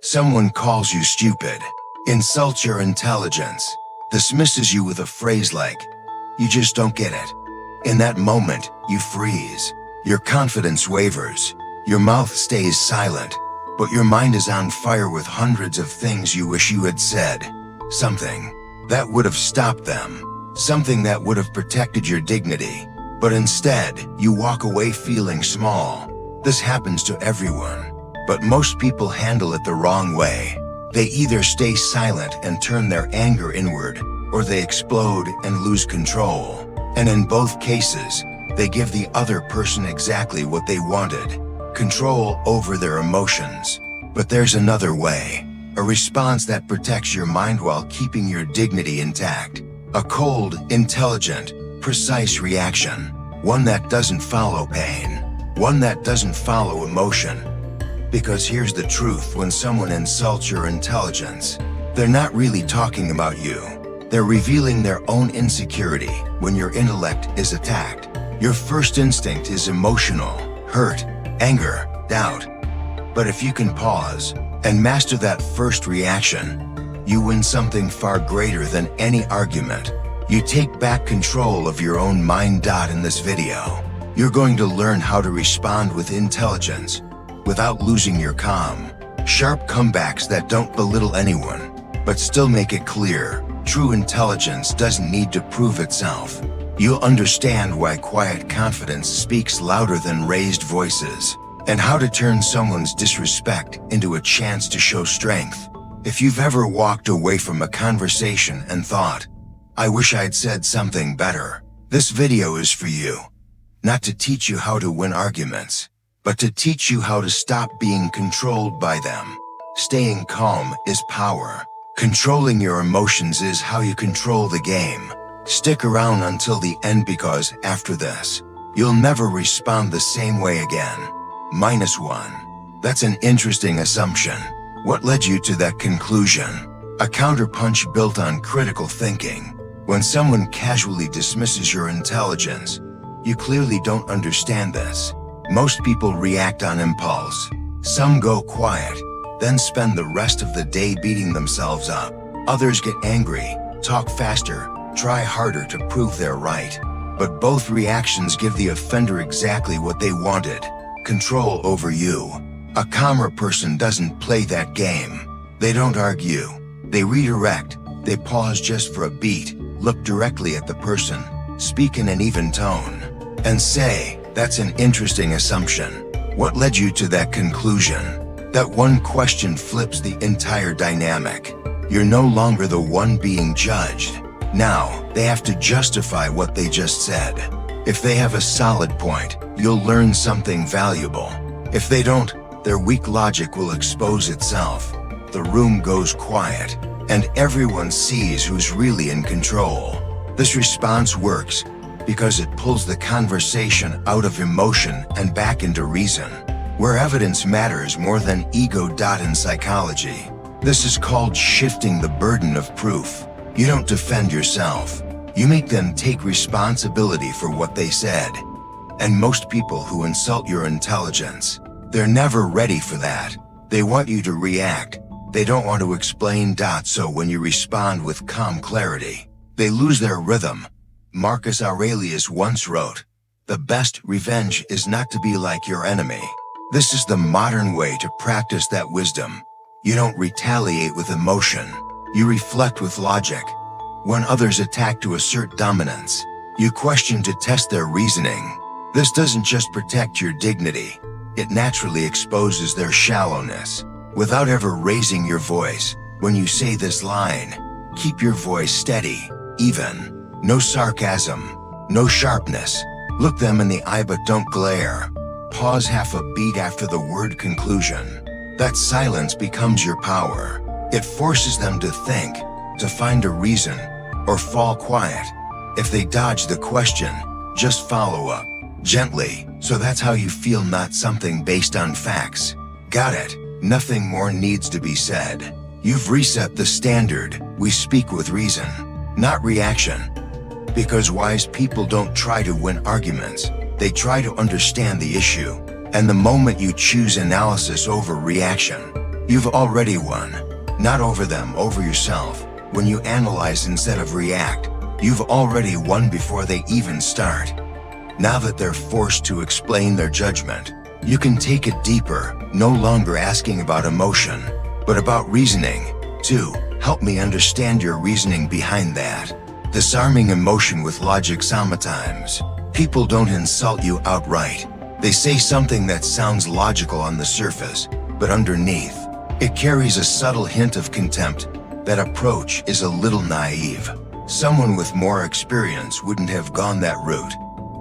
Someone calls you stupid, insults your intelligence, dismisses you with a phrase like, "You just don't get it." In that moment, you freeze. Your confidence wavers. Your mouth stays silent, but your mind is on fire with hundreds of things you wish you had said. Something that would have stopped them. Something that would have protected your dignity. But instead, you walk away feeling small. This happens to everyone, but most people handle it the wrong way. They either stay silent and turn their anger inward, or they explode and lose control. And in both cases, they give the other person exactly what they wanted, control over their emotions. But there's another way, a response that protects your mind while keeping your dignity intact. A cold, intelligent, precise reaction. One that doesn't follow pain. One that doesn't follow emotion. Because here's the truth: when someone insults your intelligence, they're not really talking about you. They're revealing their own insecurity. When your intellect is attacked, your first instinct is emotional, hurt, anger, doubt. But if you can pause and master that first reaction, you win something far greater than any argument. You take back control of your own mind. In this video, you're going to learn how to respond with intelligence without losing your calm. Sharp comebacks that don't belittle anyone, but still make it clear true intelligence doesn't need to prove itself. You'll understand why quiet confidence speaks louder than raised voices, and how to turn someone's disrespect into a chance to show strength. If you've ever walked away from a conversation and thought, "I wish I'd said something better," this video is for you. Not to teach you how to win arguments, but to teach you how to stop being controlled by them. Staying calm is power. Controlling your emotions is how you control the game. Stick around until the end, because after this, you'll never respond the same way again. -1. That's an interesting assumption. What led you to that conclusion? A counterpunch built on critical thinking. When someone casually dismisses your intelligence, you clearly don't understand this. Most people react on impulse. Some go quiet, then spend the rest of the day beating themselves up. Others get angry, talk faster, try harder to prove they're right. But both reactions give the offender exactly what they wanted: control over you. A calmer person doesn't play that game. They don't argue. They redirect. They pause just for a beat, look directly at the person, speak in an even tone, and say, "That's an interesting assumption. What led you to that conclusion?" That one question flips the entire dynamic. You're no longer the one being judged. Now, they have to justify what they just said. If they have a solid point, you'll learn something valuable. If they don't, their weak logic will expose itself. The room goes quiet, and everyone sees who's really in control. This response works because it pulls the conversation out of emotion and back into reason, where evidence matters more than ego. In psychology, this is called shifting the burden of proof. You don't defend yourself. You make them take responsibility for what they said. And most people who insult your intelligence, they're never ready for that. They want you to react. They don't want to explain. So when you respond with calm clarity, they lose their rhythm. Marcus Aurelius once wrote, "The best revenge is not to be like your enemy." This is the modern way to practice that wisdom. You don't retaliate with emotion. You reflect with logic. When others attack to assert dominance, you question to test their reasoning. This doesn't just protect your dignity, it naturally exposes their shallowness. Without ever raising your voice, when you say this line, keep your voice steady, even. No sarcasm, no sharpness. Look them in the eye but don't glare. Pause half a beat after the word conclusion. That silence becomes your power. It forces them to think, to find a reason, or fall quiet. If they dodge the question, just follow up, gently. "So that's how you feel," not something based on facts. Got it? Nothing more needs to be said. You've reset the standard. We speak with reason, not reaction. Because wise people don't try to win arguments. They try to understand the issue. And the moment you choose analysis over reaction, You've already won. Not over them, over yourself. When you analyze instead of react, you've already won before they even start. Now that they're forced to explain their judgment, you can take it deeper, no longer asking about emotion, but about reasoning. 2. Help me understand your reasoning behind that. Disarming emotion with logic. Sometimes people don't insult you outright. They say something that sounds logical on the surface, but underneath, it carries a subtle hint of contempt. That approach is a little naive. Someone with more experience wouldn't have gone that route.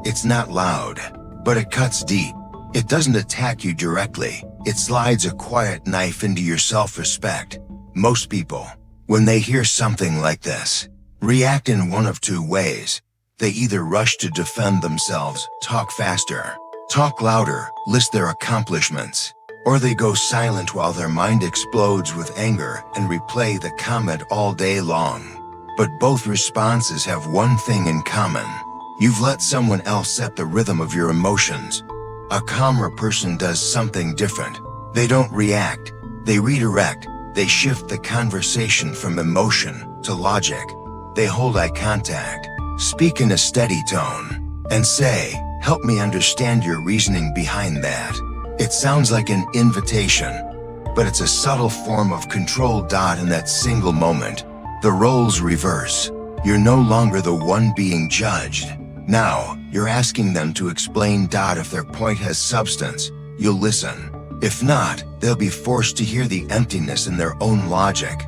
It's not loud, but it cuts deep. It doesn't attack you directly. It slides a quiet knife into your self-respect. Most people, when they hear something like this, react in one of two ways. They either rush to defend themselves, talk faster, talk louder, list their accomplishments, or they go silent while their mind explodes with anger and replay the comment all day long. But both responses have one thing in common. You've let someone else set the rhythm of your emotions. A calmer person does something different. They don't react, they redirect. They shift the conversation from emotion to logic. They hold eye contact, speak in a steady tone, and say, "Help me understand your reasoning behind that." It sounds like an invitation, but it's a subtle form of control. In that single moment, the roles reverse. You're no longer the one being judged. Now, you're asking them to explain. If their point has substance, you'll listen. If not, they'll be forced to hear the emptiness in their own logic.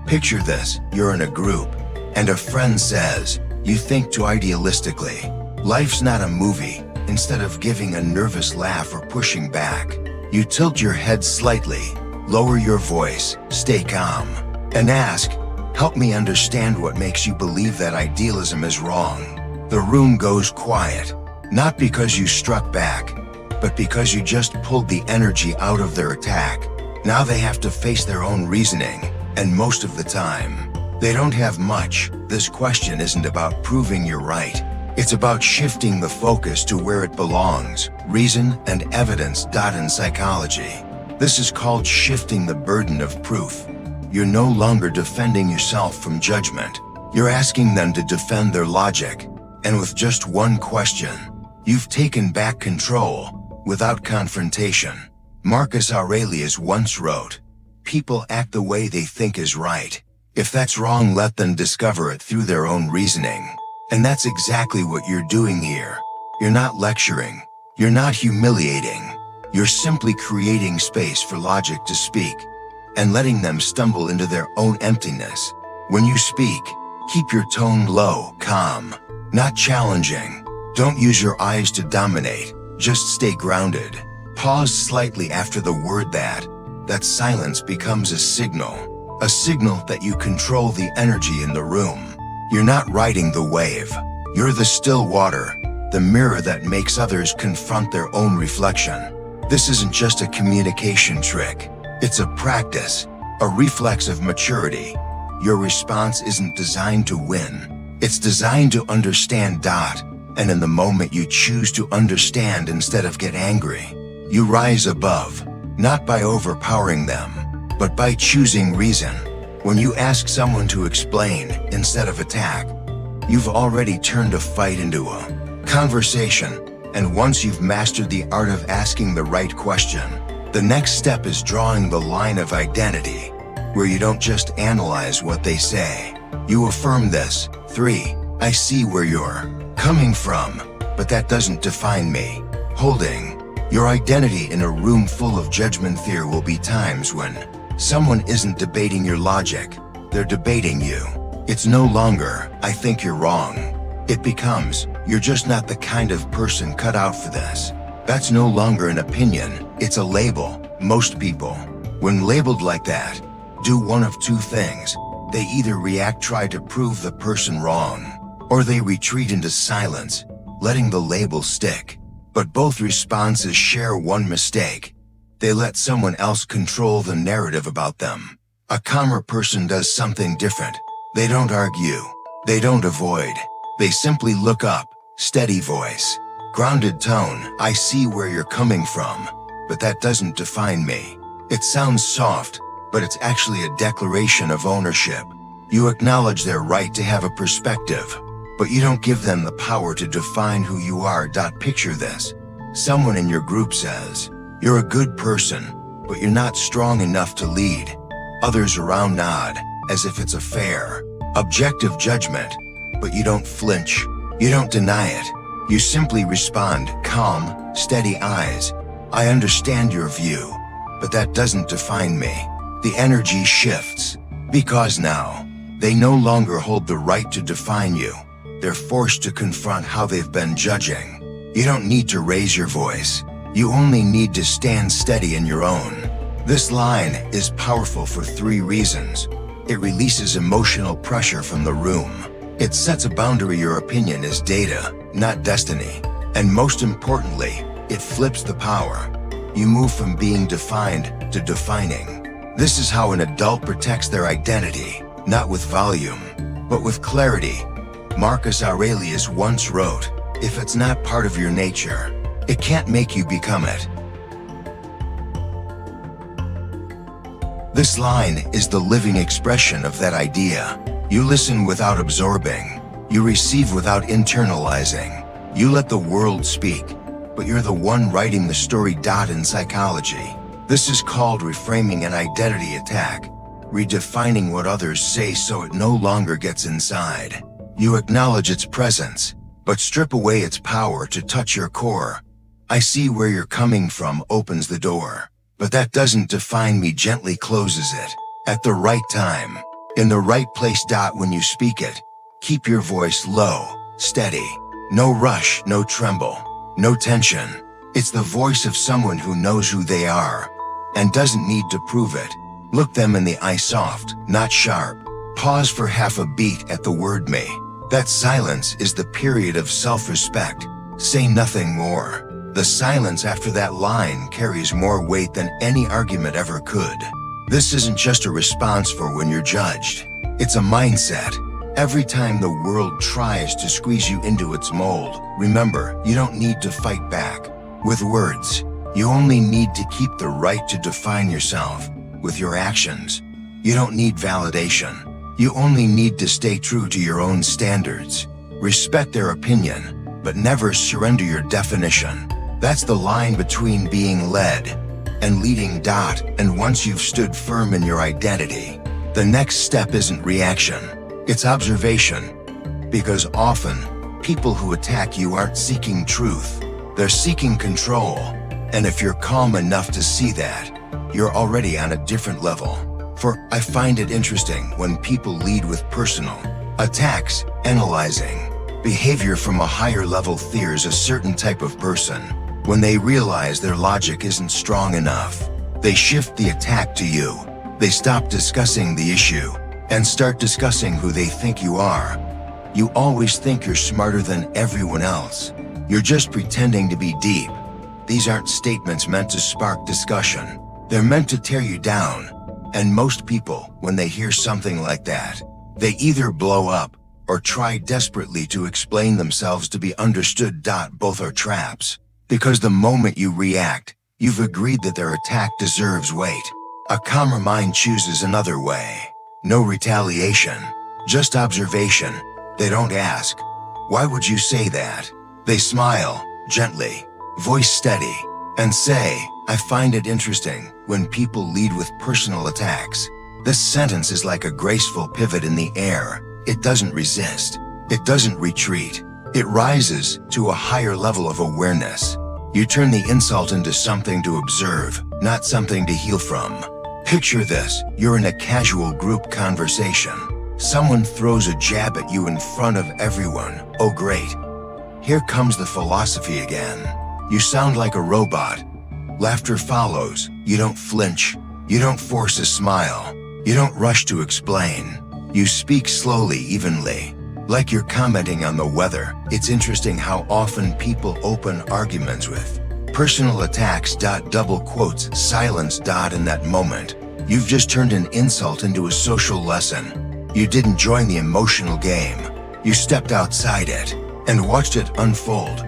Picture this: you're in a group, and a friend says, "You think too idealistically. Life's not a movie." Instead of giving a nervous laugh or pushing back, you tilt your head slightly, lower your voice, stay calm, and ask, "Help me understand what makes you believe that idealism is wrong." The room goes quiet, not because you struck back, but because you just pulled the energy out of their attack. Now they have to face their own reasoning, and most of the time, they don't have much. This question isn't about proving you're right. It's about shifting the focus to where it belongs: reason and evidence. In psychology, this is called shifting the burden of proof. You're no longer defending yourself from judgment. You're asking them to defend their logic. And with just one question, you've taken back control without confrontation. Marcus Aurelius once wrote, "People act the way they think is right. If that's wrong, let them discover it through their own reasoning." And that's exactly what you're doing here. You're not lecturing. You're not humiliating. You're simply creating space for logic to speak and letting them stumble into their own emptiness. When you speak, keep your tone low, calm, not challenging. Don't use your eyes to dominate. Just stay grounded. Pause slightly after the word that. That silence becomes a signal that you control the energy in the room. You're not riding the wave. You're the still water, the mirror that makes others confront their own reflection. This isn't just a communication trick. It's a practice, a reflex of maturity. Your response isn't designed to win. It's designed to understand. And in the moment you choose to understand instead of get angry, you rise above, not by overpowering them, but by choosing reason. When you ask someone to explain instead of attack, you've already turned a fight into a conversation. And once you've mastered the art of asking the right question, the next step is drawing the line of identity, where you don't just analyze what they say. You affirm this. 3. I see where you're coming from, but that doesn't define me. Holding your identity in a room full of judgment. There will be times when someone isn't debating your logic, they're debating you. It's no longer, "I think you're wrong." It becomes, "You're just not the kind of person cut out for this." That's no longer an opinion, it's a label. Most people, when labeled like that, do one of two things. They either react, try to prove the person wrong, or they retreat into silence, letting the label stick. But both responses share one mistake. They let someone else control the narrative about them. A calmer person does something different. They don't argue. They don't avoid. They simply look up, steady voice, grounded tone. "I see where you're coming from, but that doesn't define me." It sounds soft, but it's actually a declaration of ownership. You acknowledge their right to have a perspective, but you don't give them the power to define who you are. Picture this. Someone in your group says, "You're a good person, but you're not strong enough to lead." Others around nod, as if it's a fair, objective judgment, but you don't flinch. You don't deny it. You simply respond, calm, steady eyes. "I understand your view, but that doesn't define me." The energy shifts, because now, they no longer hold the right to define you. They're forced to confront how they've been judging. You don't need to raise your voice. You only need to stand steady in your own. This line is powerful for 3 reasons. It releases emotional pressure from the room. It sets a boundary. Your opinion is data, not destiny. And most importantly, it flips the power. You move from being defined to defining. This is how an adult protects their identity, not with volume, but with clarity. Marcus Aurelius once wrote, "If it's not part of your nature, it can't make you become it." This line is the living expression of that idea. You listen without absorbing. You receive without internalizing. You let the world speak, but you're the one writing the story. In psychology, this is called reframing an identity attack, redefining what others say so it no longer gets inside. You acknowledge its presence, but strip away its power to touch your core. "I see where you're coming from" opens the door, but "that doesn't define me" gently closes it. At the right time, in the right place. When you speak it, keep your voice low, steady. No rush, no tremble, no tension. It's the voice of someone who knows who they are and doesn't need to prove it. Look them in the eye, soft, not sharp. Pause for half a beat at the word "me." That silence is the period of self-respect. Say nothing more. The silence after that line carries more weight than any argument ever could. This isn't just a response for when you're judged. It's a mindset. Every time the world tries to squeeze you into its mold, remember, you don't need to fight back with words. You only need to keep the right to define yourself with your actions. You don't need validation. You only need to stay true to your own standards. Respect their opinion, but never surrender your definition. That's the line between being led and leading. And once you've stood firm in your identity, the next step isn't reaction, it's observation. Because often, people who attack you aren't seeking truth, they're seeking control. And if you're calm enough to see that, you're already on a different level. For I find it interesting when people lead with personal attacks, analyzing behavior from a higher level. There's a certain type of person, when they realize their logic isn't strong enough, they shift the attack to you. They stop discussing the issue and start discussing who they think you are. You always think you're smarter than everyone else. You're just pretending to be deep. These aren't statements meant to spark discussion. They're meant to tear you down. And most people, when they hear something like that, they either blow up or try desperately to explain themselves to be understood. Both are traps. Because the moment you react, you've agreed that their attack deserves weight. A calmer mind chooses another way. No retaliation, just observation. They don't ask, "Why would you say that?" They smile, gently, voice steady, and say, "I find it interesting when people lead with personal attacks." This sentence is like a graceful pivot in the air. It doesn't resist. It doesn't retreat. It rises to a higher level of awareness. You turn the insult into something to observe, not something to heal from. Picture this, you're in a casual group conversation. Someone throws a jab at you in front of everyone. Oh great. Here comes the philosophy again. You sound like a robot. Laughter follows. You don't flinch. You don't force a smile. You don't rush to explain. You speak slowly, evenly, like you're commenting on the weather. It's interesting how often people open arguments with personal attacks. Double quotes, silence. In that moment, you've just turned an insult into a social lesson. You didn't join the emotional game. You stepped outside it and watched it unfold.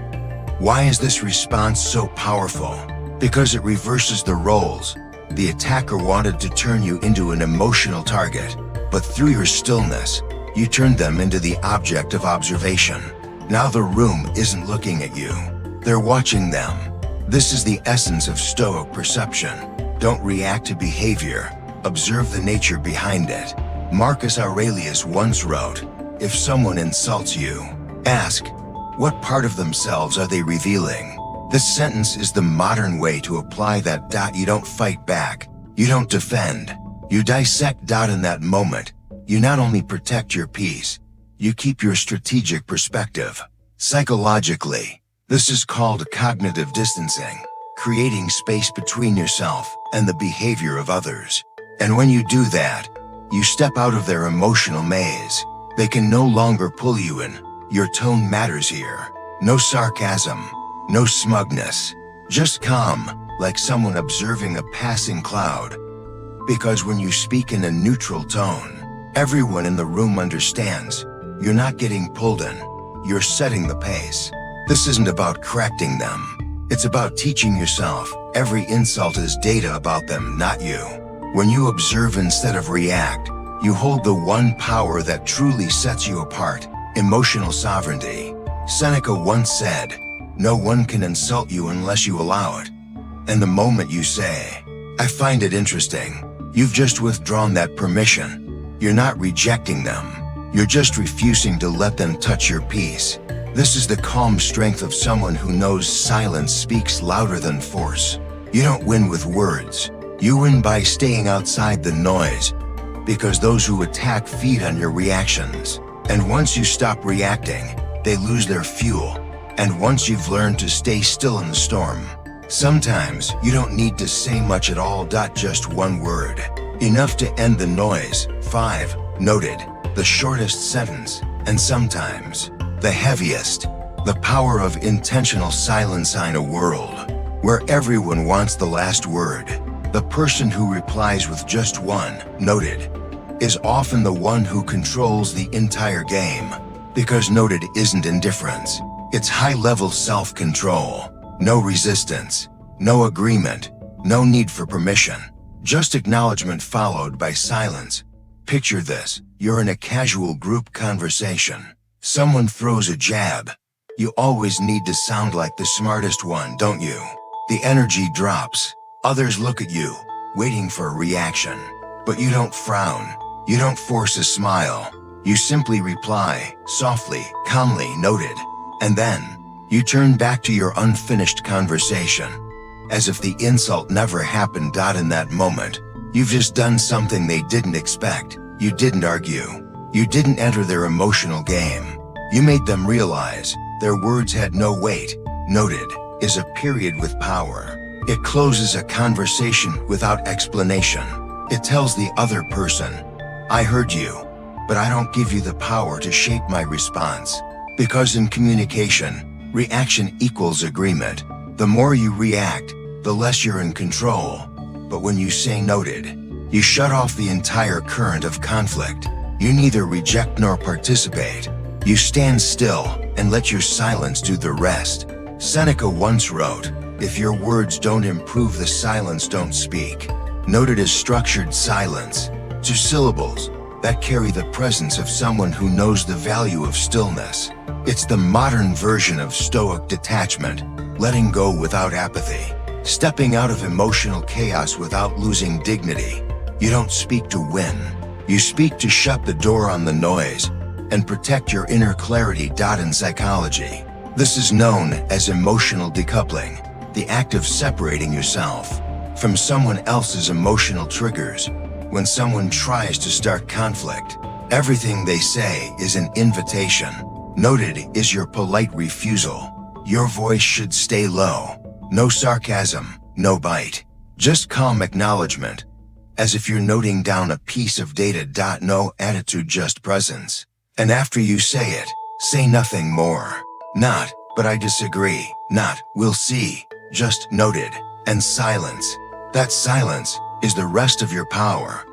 Why is this response so powerful? Because it reverses the roles. The attacker wanted to turn you into an emotional target, but through your stillness, you turned them into the object of observation. Now the room isn't looking at you. They're watching them. This is the essence of Stoic perception. Don't react to behavior. Observe the nature behind it. Marcus Aurelius once wrote, "If someone insults you, ask, what part of themselves are they revealing?" This sentence is the modern way to apply that. You don't fight back. You don't defend. You dissect. In that moment, you not only protect your peace, you keep your strategic perspective. Psychologically, this is called cognitive distancing, creating space between yourself and the behavior of others. And when you do that, you step out of their emotional maze. They can no longer pull you in. Your tone matters here. No sarcasm, no smugness, just calm, like someone observing a passing cloud. Because when you speak in a neutral tone, everyone in the room understands. You're not getting pulled in, you're setting the pace. This isn't about correcting them. It's about teaching yourself. Every insult is data about them, not you. When you observe instead of react, you hold the one power that truly sets you apart: emotional sovereignty. Seneca once said, "No one can insult you unless you allow it." And the moment you say, "I find it interesting," you've just withdrawn that permission. You're not rejecting them. You're just refusing to let them touch your peace. This is the calm strength of someone who knows silence speaks louder than force. You don't win with words. You win by staying outside the noise, because those who attack feed on your reactions. And once you stop reacting, they lose their fuel. And once you've learned to stay still in the storm, sometimes you don't need to say much at all. Just one word, enough to end the noise. 5. Noted, the shortest sentence, and sometimes the heaviest. The power of intentional silence in a world where everyone wants the last word. The person who replies with just one "noted" is often the one who controls the entire game. Because noted isn't indifference. It's high-level self-control. No resistance, no agreement, no need for permission. Just acknowledgement followed by silence. Picture this: you're in a casual group conversation. Someone throws a jab. You always need to sound like the smartest one, don't you? The energy drops. Others look at you, waiting for a reaction. But you don't frown. You don't force a smile. You simply reply, softly, calmly, "Noted." And then, you turn back to your unfinished conversation, as if the insult never happened. In that moment, you've just done something they didn't expect. You didn't argue. You didn't enter their emotional game. You made them realize their words had no weight. Noted is a period with power. It closes a conversation without explanation. It tells the other person, "I heard you, but I don't give you the power to shape my response." Because in communication, reaction equals agreement. The more you react, the less you're in control. But when you say "noted," you shut off the entire current of conflict. You neither reject nor participate. You stand still and let your silence do the rest. Seneca once wrote, "If your words don't improve the silence, don't speak." Noted is structured silence. 2 syllables that carry the presence of someone who knows the value of stillness. It's the modern version of Stoic detachment, letting go without apathy, stepping out of emotional chaos without losing dignity. You don't speak to win. You speak to shut the door on the noise and protect your inner clarity. In psychology, this is known as emotional decoupling, the act of separating yourself from someone else's emotional triggers. When someone tries to start conflict, everything they say is an invitation. Noted is your polite refusal. Your voice should stay low. No sarcasm, no bite. Just calm acknowledgement, as if you're noting down a piece of data. No attitude, just presence. And after you say it, say nothing more. Not, "But I disagree." Not, "We'll see." Just "noted." And silence. That silence is the rest of your power.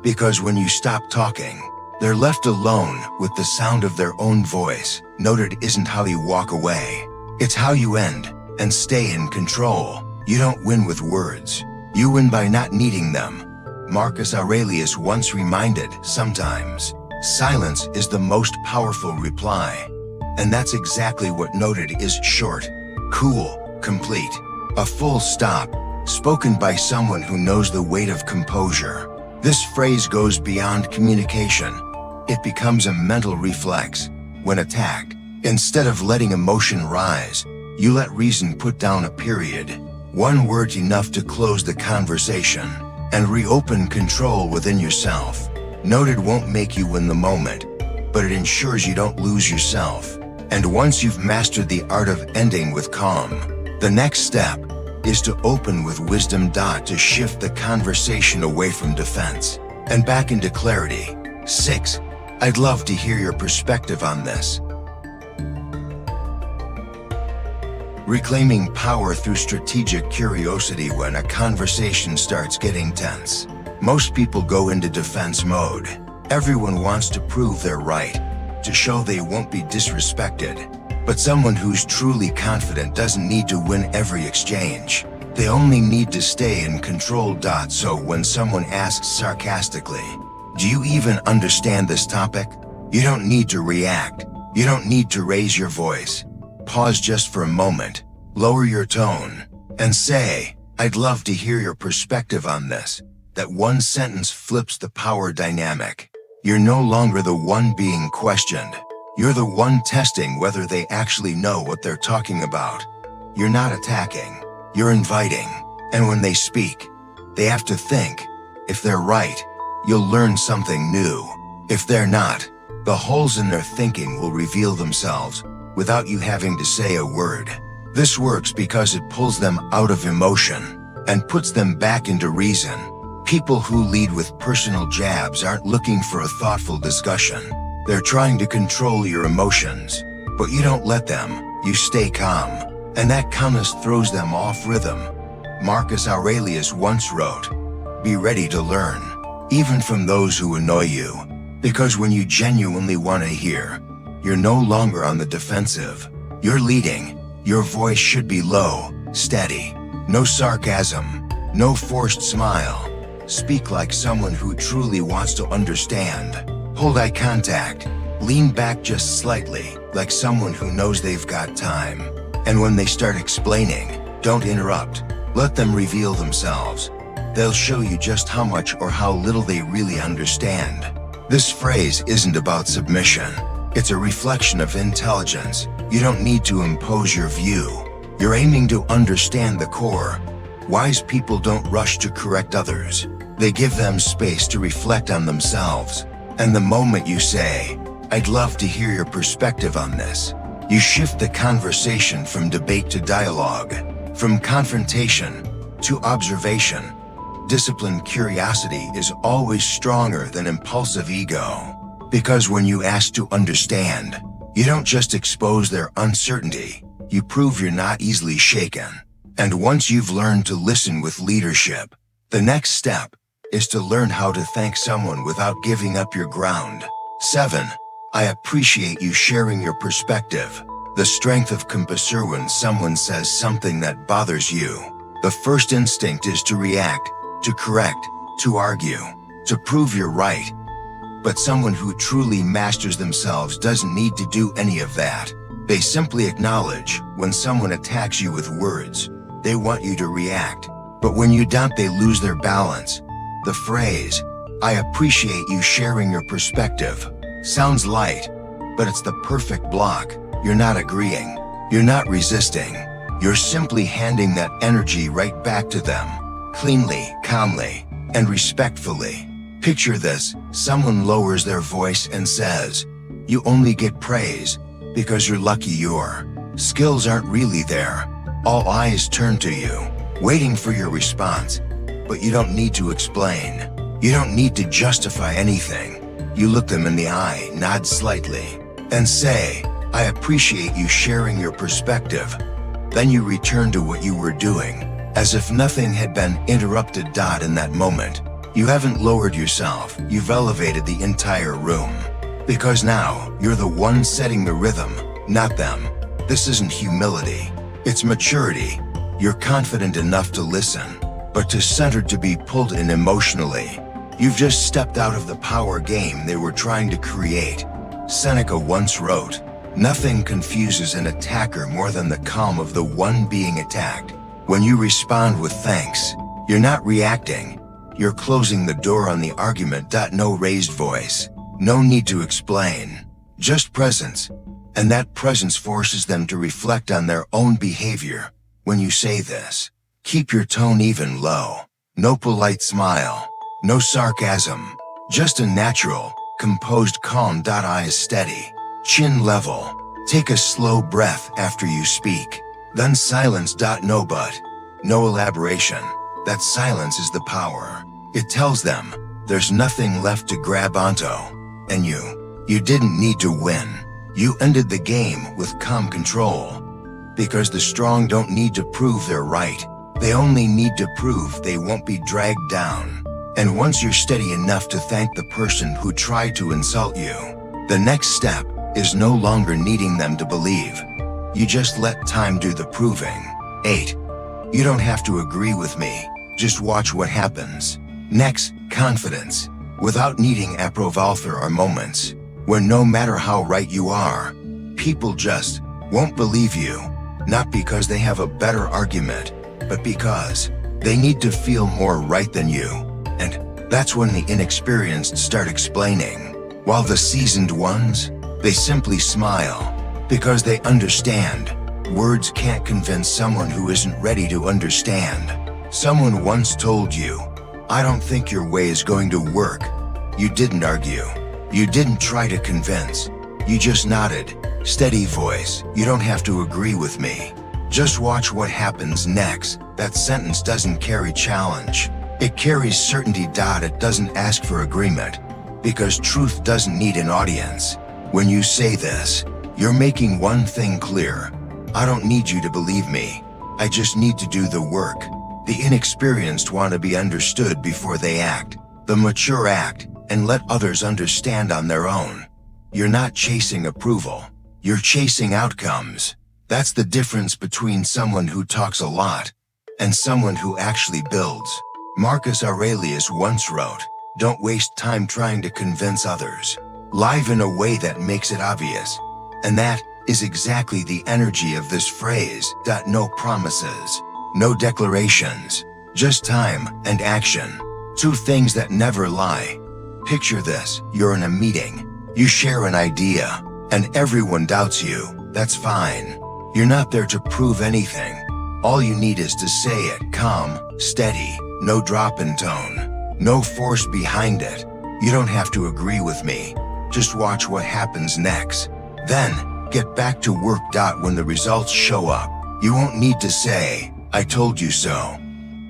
Because when you stop talking, they're left alone with the sound of their own voice. Noted isn't how you walk away. It's how you end and stay in control. You don't win with words. You win by not needing them. Marcus Aurelius once reminded, sometimes, silence is the most powerful reply. And that's exactly what noted is short, cool, complete. A full stop, spoken by someone who knows the weight of composure. This phrase goes beyond communication. It becomes a mental reflex. When attacked, instead of letting emotion rise, you let reason put down a period. One word enough to close the conversation and reopen control within yourself. Noted won't make you win the moment, but it ensures you don't lose yourself. And once you've mastered the art of ending with calm, the next step is to open with wisdom. To shift the conversation away from defense and back into clarity. 6. I'd love to hear your perspective on this. Reclaiming power through strategic curiosity. When a conversation starts getting tense, most people go into defense mode. Everyone wants to prove they're right, to show they won't be disrespected. But someone who's truly confident doesn't need to win every exchange. They only need to stay in control. So when someone asks sarcastically, "Do you even understand this topic?" you don't need to react. You don't need to raise your voice. Pause just for a moment, lower your tone, and say, "I'd love to hear your perspective on this." That one sentence flips the power dynamic. You're no longer the one being questioned. You're the one testing whether they actually know what they're talking about. You're not attacking, you're inviting. And when they speak, they have to think. If they're right, you'll learn something new. If they're not, the holes in their thinking will reveal themselves without you having to say a word. This works because it pulls them out of emotion and puts them back into reason. People who lead with personal jabs aren't looking for a thoughtful discussion. They're trying to control your emotions, but you don't let them. You stay calm, and that calmness throws them off rhythm. Marcus Aurelius once wrote, "Be ready to learn, even from those who annoy you, because when you genuinely want to hear, you're no longer on the defensive. You're leading. Your voice should be low, steady. No sarcasm, no forced smile. Speak like someone who truly wants to understand. Hold eye contact. Lean back just slightly, like someone who knows they've got time. And when they start explaining, don't interrupt. Let them reveal themselves. They'll show you just how much or how little they really understand." This phrase isn't about submission. It's a reflection of intelligence. You don't need to impose your view. You're aiming to understand the core. Wise people don't rush to correct others. They give them space to reflect on themselves. And the moment you say, "I'd love to hear your perspective on this," you shift the conversation from debate to dialogue, from confrontation to observation. Disciplined curiosity is always stronger than impulsive ego. Because when you ask to understand, you don't just expose their uncertainty, you prove you're not easily shaken. And once you've learned to listen with leadership, the next step is to learn how to thank someone without giving up your ground. 7. I appreciate you sharing your perspective. The strength of composure. When someone says something that bothers you, the first instinct is to react, to correct, to argue, to prove you're right. But someone who truly masters themselves doesn't need to do any of that. They simply acknowledge. When someone attacks you with words, they want you to react. But when you don't, they lose their balance. The phrase, "I appreciate you sharing your perspective," sounds light, but it's the perfect block. You're not agreeing. You're not resisting. You're simply handing that energy right back to them, cleanly, calmly, and respectfully. Picture this. Someone lowers their voice and says, "You only get praise because you're lucky your skills aren't really there." All eyes turn to you, waiting for your response. But you don't need to explain. You don't need to justify anything. You look them in the eye, nod slightly, and say, "I appreciate you sharing your perspective." Then you return to what you were doing, as if nothing had been interrupted. In that moment, you haven't lowered yourself, you've elevated the entire room. Because now, you're the one setting the rhythm, not them. This isn't humility, it's maturity. You're confident enough to listen, but too centered to be pulled in emotionally. You've just stepped out of the power game they were trying to create. Seneca once wrote, "Nothing confuses an attacker more than the calm of the one being attacked." When you respond with thanks, you're not reacting. You're closing the door on the argument. No raised voice. No need to explain. Just presence. And that presence forces them to reflect on their own behavior. When you say this, keep your tone even low. No polite smile. No sarcasm. Just a natural, composed calm. Eyes steady. Chin level. Take a slow breath after you speak. Then silence. No but. No elaboration. That silence is the power. It tells them there's nothing left to grab onto. And you didn't need to win. You ended the game with calm control. Because the strong don't need to prove they're right. They only need to prove they won't be dragged down. And once you're steady enough to thank the person who tried to insult you, the next step is no longer needing them to believe. You just let time do the proving. 8. You don't have to agree with me. Just watch what happens. Next, confidence. Without needing approval. There are moments where no matter how right you are, people just won't believe you. Not because they have a better argument, but because they need to feel more right than you. And that's when the inexperienced start explaining. While the seasoned ones, they simply smile because they understand. Words can't convince someone who isn't ready to understand. Someone once told you, "I don't think your way is going to work." You didn't argue. You didn't try to convince. You just nodded. Steady voice. You don't have to agree with me. Just watch what happens next. That sentence doesn't carry challenge. It carries certainty. It doesn't ask for agreement. Because truth doesn't need an audience. When you say this, you're making one thing clear. I don't need you to believe me. I just need to do the work. The inexperienced want to be understood before they act. The mature act and let others understand on their own. You're not chasing approval. You're chasing outcomes. That's the difference between someone who talks a lot and someone who actually builds. Marcus Aurelius once wrote, "Don't waste time trying to convince others. Live in a way that makes it obvious." And that is exactly the energy of this phrase. No promises, no declarations, just time and action. Two things that never lie. Picture this, you're in a meeting. You share an idea, and everyone doubts you. That's fine. You're not there to prove anything. All you need is to say it calm, steady, no drop in tone, no force behind it. You don't have to agree with me. Just watch what happens next. Then, get back to work. When the results show up, you won't need to say, "I told you so."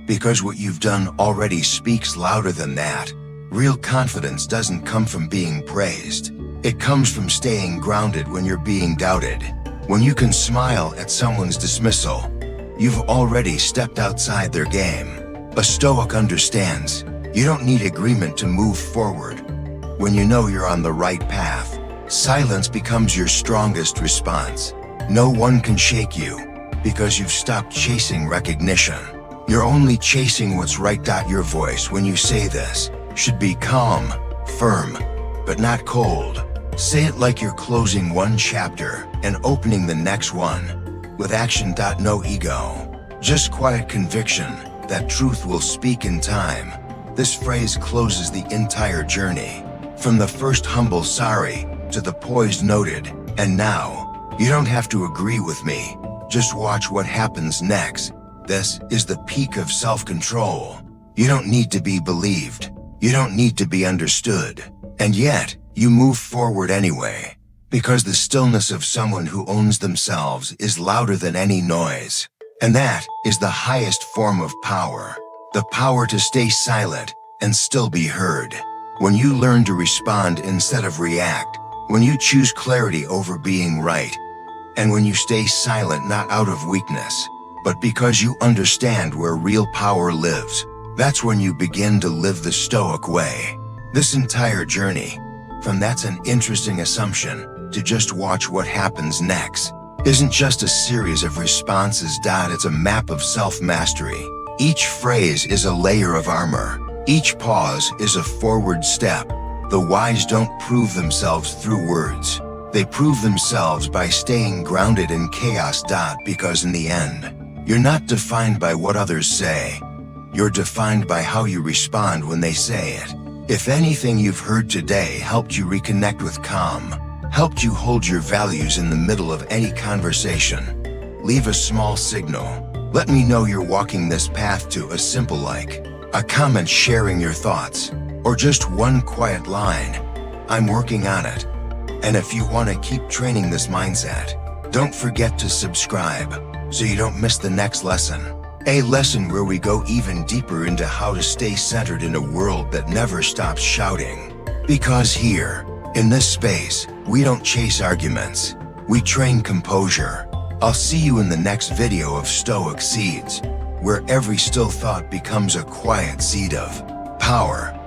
Because what you've done already speaks louder than that. Real confidence doesn't come from being praised. It comes from staying grounded when you're being doubted. When you can smile at someone's dismissal, you've already stepped outside their game. A Stoic understands you don't need agreement to move forward. When you know you're on the right path, silence becomes your strongest response. No one can shake you because you've stopped chasing recognition. You're only chasing what's right. Your voice when you say this should be calm, firm, but not cold. Say it like you're closing one chapter and opening the next one. With action. No ego. Just quiet conviction that truth will speak in time. This phrase closes the entire journey. From the first humble sorry to the poised noted, and now, you don't have to agree with me. Just watch what happens next. This is the peak of self-control. You don't need to be believed. You don't need to be understood. And yet, you move forward anyway. Because the stillness of someone who owns themselves is louder than any noise. And that is the highest form of power. The power to stay silent and still be heard. When you learn to respond instead of react. When you choose clarity over being right. And when you stay silent not out of weakness, but because you understand where real power lives. That's when you begin to live the Stoic way. This entire journey, from "that's an interesting assumption" to "just watch what happens next," isn't just a series of responses. It's a map of self-mastery. Each phrase is a layer of armor. Each pause is a forward step. The wise don't prove themselves through words. They prove themselves by staying grounded in chaos. Because in the end, you're not defined by what others say. You're defined by how you respond when they say it. If anything you've heard today helped you reconnect with calm, helped you hold your values in the middle of any conversation, leave a small signal. Let me know you're walking this path to a simple like, a comment sharing your thoughts, or just one quiet line. I'm working on it. And if you want to keep training this mindset, don't forget to subscribe so you don't miss the next lesson. A lesson where we go even deeper into how to stay centered in a world that never stops shouting. Because here, in this space, we don't chase arguments. We train composure. I'll see you in the next video of Stoic Seeds, where every still thought becomes a quiet seed of power.